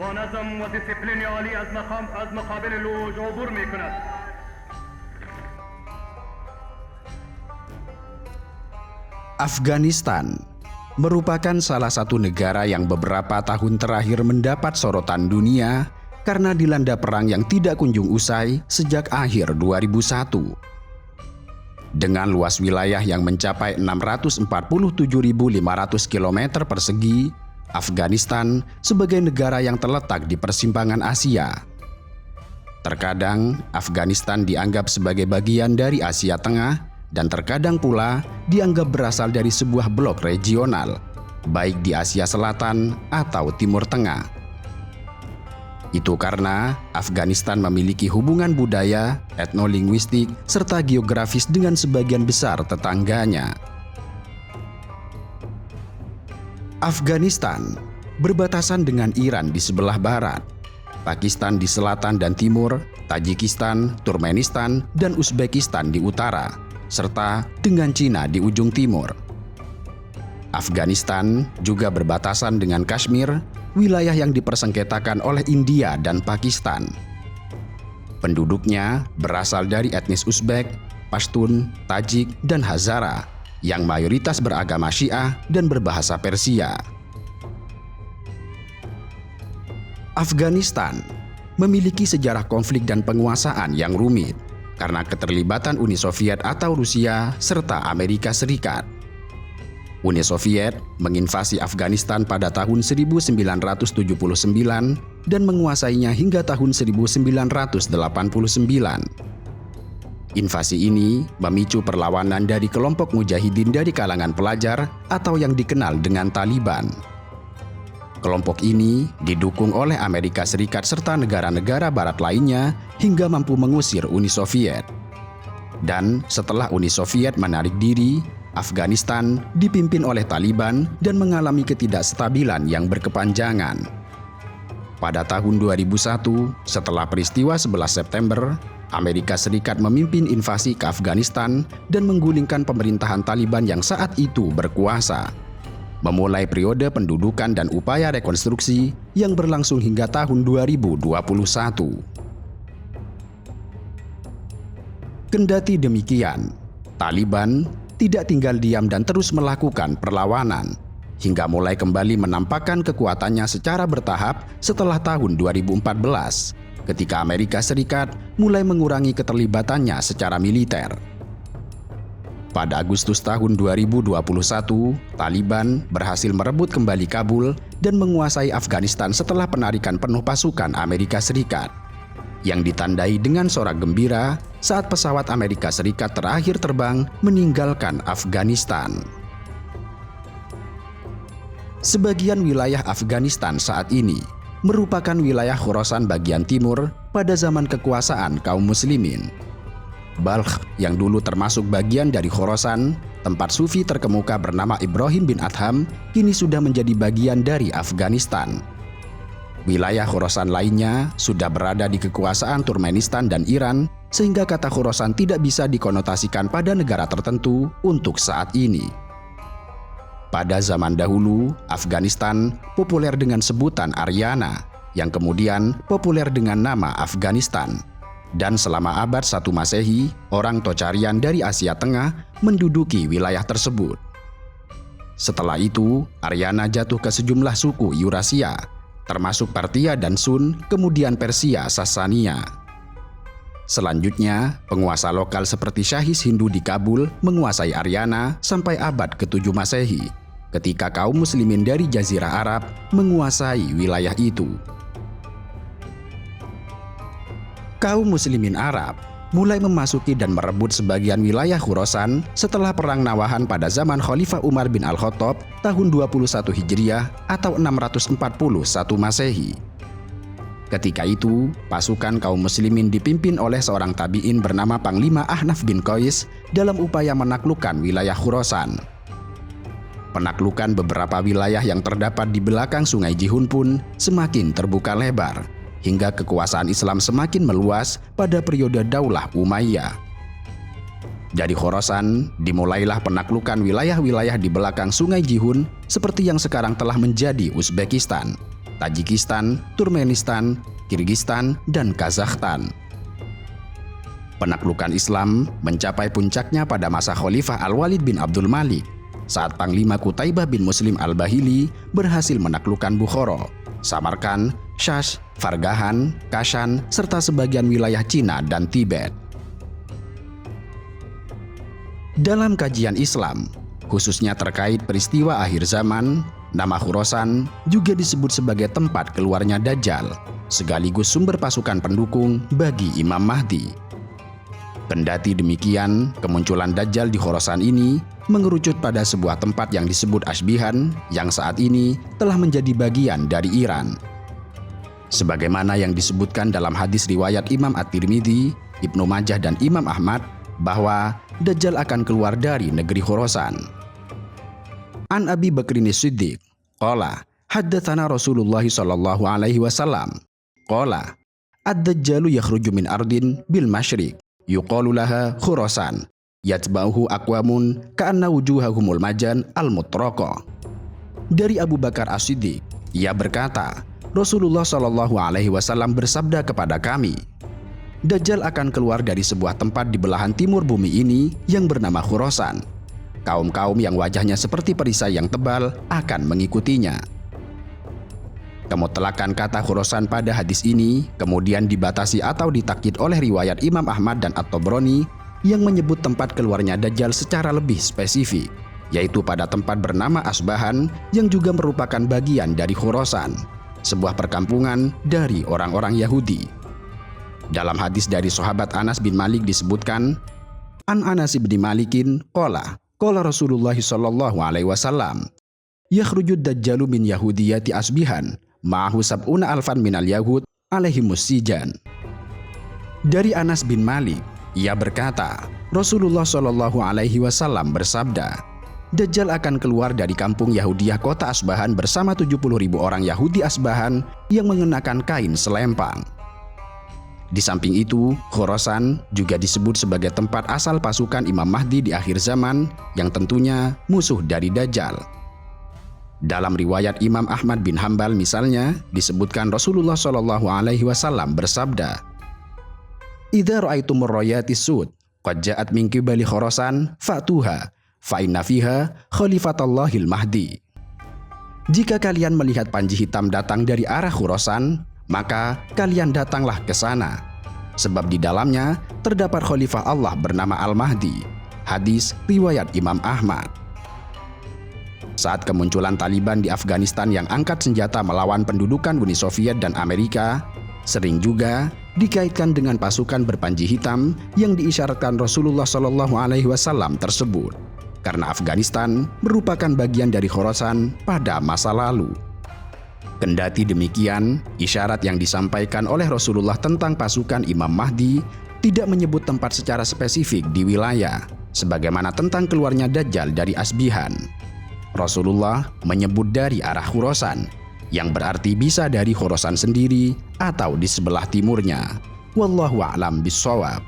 با نظم و دیسیپلین عالی از مقابل لوج عبور می کند. Afghanistan merupakan salah satu negara yang beberapa tahun terakhir mendapat sorotan dunia karena dilanda perang yang tidak kunjung usai sejak akhir 2001. Dengan luas wilayah yang mencapai 647.500 km persegi, Afghanistan sebagai negara yang terletak di persimpangan Asia. Terkadang Afghanistan dianggap sebagai bagian dari Asia Tengah dan terkadang pula dianggap berasal dari sebuah blok regional, baik di Asia Selatan atau Timur Tengah. Itu karena Afghanistan memiliki hubungan budaya, etnolinguistik, serta geografis dengan sebagian besar tetangganya. Afghanistan berbatasan dengan Iran di sebelah barat, Pakistan di selatan dan timur, Tajikistan, Turkmenistan, dan Uzbekistan di utara, serta dengan Cina di ujung timur. Afghanistan juga berbatasan dengan Kashmir, wilayah yang dipersengketakan oleh India dan Pakistan. Penduduknya berasal dari etnis Uzbek, Pashtun, Tajik, dan Hazara yang mayoritas beragama Syiah dan berbahasa Persia. Afghanistan memiliki sejarah konflik dan penguasaan yang rumit karena keterlibatan Uni Soviet atau Rusia serta Amerika Serikat. Uni Soviet menginvasi Afghanistan pada tahun 1979 dan menguasainya hingga tahun 1989. Invasi ini memicu perlawanan dari kelompok mujahidin dari kalangan pelajar atau yang dikenal dengan Taliban. Kelompok ini didukung oleh Amerika Serikat serta negara-negara barat lainnya hingga mampu mengusir Uni Soviet. Dan setelah Uni Soviet menarik diri, Afghanistan dipimpin oleh Taliban dan mengalami ketidakstabilan yang berkepanjangan. Pada tahun 2001, setelah peristiwa 11 September, Amerika Serikat memimpin invasi ke Afghanistan dan menggulingkan pemerintahan Taliban yang saat itu berkuasa. Memulai periode pendudukan dan upaya rekonstruksi yang berlangsung hingga tahun 2021. Kendati demikian, Taliban tidak tinggal diam dan terus melakukan perlawanan, hingga mulai kembali menampakkan kekuatannya secara bertahap setelah tahun 2014, ketika Amerika Serikat mulai mengurangi keterlibatannya secara militer. Pada Agustus tahun 2021, Taliban berhasil merebut kembali Kabul dan menguasai Afghanistan setelah penarikan penuh pasukan Amerika Serikat, yang ditandai dengan sorak gembira saat pesawat Amerika Serikat terakhir terbang meninggalkan Afghanistan. Sebagian wilayah Afghanistan saat ini merupakan wilayah Khorasan bagian timur pada zaman kekuasaan kaum muslimin. Balkh yang dulu termasuk bagian dari Khorasan, tempat sufi terkemuka bernama Ibrahim bin Adham, kini sudah menjadi bagian dari Afghanistan. Wilayah Khorasan lainnya sudah berada di kekuasaan Turkmenistan dan Iran, sehingga kata Khorasan tidak bisa dikonotasikan pada negara tertentu untuk saat ini. Pada zaman dahulu, Afghanistan populer dengan sebutan Aryana, yang kemudian populer dengan nama Afghanistan. Dan selama abad 1 Masehi, orang Tocharian dari Asia Tengah menduduki wilayah tersebut. Setelah itu, Aryana jatuh ke sejumlah suku Eurasia, termasuk Parthia dan Sun, kemudian Persia Sasania. Selanjutnya, penguasa lokal seperti Syahis Hindu di Kabul menguasai Aryana sampai abad ke-7 Masehi, ketika kaum muslimin dari Jazirah Arab menguasai wilayah itu. Kaum muslimin Arab mulai memasuki dan merebut sebagian wilayah Khorasan setelah Perang Nawahan pada zaman Khalifah Umar bin Al-Khattab tahun 21 Hijriah atau 641 Masehi. Ketika itu, pasukan kaum muslimin dipimpin oleh seorang tabi'in bernama Panglima Ahnaf bin Qais dalam upaya menaklukkan wilayah Khorasan. Penaklukan beberapa wilayah yang terdapat di belakang Sungai Jihun pun semakin terbuka lebar, hingga kekuasaan Islam semakin meluas pada periode Daulah Umayyah. Dari Khorasan, dimulailah penaklukan wilayah-wilayah di belakang Sungai Jihun seperti yang sekarang telah menjadi Uzbekistan. Tajikistan, Turkmenistan, Kirgistan, dan Kazakhstan. Penaklukan Islam mencapai puncaknya pada masa Khalifah Al-Walid bin Abdul Malik saat Panglima Qutaibah bin Muslim Al-Bahili berhasil menaklukkan Bukhara, Samarkand, Shash, Fargahan, Kashan, serta sebagian wilayah Cina dan Tibet. Dalam kajian Islam, khususnya terkait peristiwa akhir zaman, nama Khurasan juga disebut sebagai tempat keluarnya Dajjal, sekaligus sumber pasukan pendukung bagi Imam Mahdi. Kendati demikian, kemunculan Dajjal di Khurasan ini mengerucut pada sebuah tempat yang disebut Asbihan yang saat ini telah menjadi bagian dari Iran. Sebagaimana yang disebutkan dalam hadis riwayat Imam At-Tirmidzi, Ibnu Majah dan Imam Ahmad bahwa Dajjal akan keluar dari negeri Khurasan. An Abi Bakrin As-Siddiq qala haddatsana Rasulullah sallallahu alaihi wasallam qala ad-dajjalu yakhruju min ardin bil masyriq yuqalu laha Khurasan yatba'uhu aqwamun ka'anna wujuhahumul majan al-mutraqa. Dari Abu Bakar As-Siddiq, ia berkata, Rasulullah Shallallahu alaihi wasallam bersabda kepada kami, Dajjal akan keluar dari sebuah tempat di belahan timur bumi ini yang bernama Khurasan. Kaum-kaum yang wajahnya seperti perisai yang tebal akan mengikutinya. Kemutlakan kata Khurasan pada hadis ini kemudian dibatasi atau ditakkid oleh riwayat Imam Ahmad dan At-Tabrani yang menyebut tempat keluarnya Dajjal secara lebih spesifik, yaitu pada tempat bernama Asbahan yang juga merupakan bagian dari Khurasan, sebuah perkampungan dari orang-orang Yahudi. Dalam hadis dari sahabat Anas bin Malik disebutkan, An Anas bin Malikin qala Rasulullah sallallahu alaihi wasallam, yakhrujud Dajjalu min Yahudiyati Asbihan ma'ahu sab'una alfan minal Yahud alaihimus sijan. Dari Anas bin Malik, ia berkata, Rasulullah Shallallahu alaihi wasallam bersabda, Dajjal akan keluar dari kampung Yahudiyah kota Asbahan bersama 70.000 orang Yahudi Asbahan yang mengenakan kain selempang. Di samping itu, Khurasan juga disebut sebagai tempat asal pasukan Imam Mahdi di akhir zaman yang tentunya musuh dari Dajjal. Dalam riwayat Imam Ahmad bin Hambal misalnya disebutkan Rasulullah Shallallahu alaihi wasallam bersabda, Idza ra'aitumur rayatis sud qad ja'at min qibali Khurasan fa'tuha fa inna fiha khalifatullahil mahdi. Jika kalian melihat panji hitam datang dari arah Khurasan, maka kalian datanglah ke sana, sebab di dalamnya terdapat khalifah Allah bernama Al-Mahdi. Hadis riwayat Imam Ahmad. Saat kemunculan Taliban di Afghanistan yang angkat senjata melawan pendudukan Uni Soviet dan Amerika, sering juga dikaitkan dengan pasukan berpanji hitam yang diisyaratkan Rasulullah Shallallahu alaihi wasallam tersebut, karena Afghanistan merupakan bagian dari Khurasan pada masa lalu. Kendati demikian, isyarat yang disampaikan oleh Rasulullah tentang pasukan Imam Mahdi tidak menyebut tempat secara spesifik di wilayah, sebagaimana tentang keluarnya Dajjal dari Asbihan. Rasulullah menyebut dari arah Khurasan, yang berarti bisa dari Khurasan sendiri atau di sebelah timurnya. Wallahu a'lam bishawab.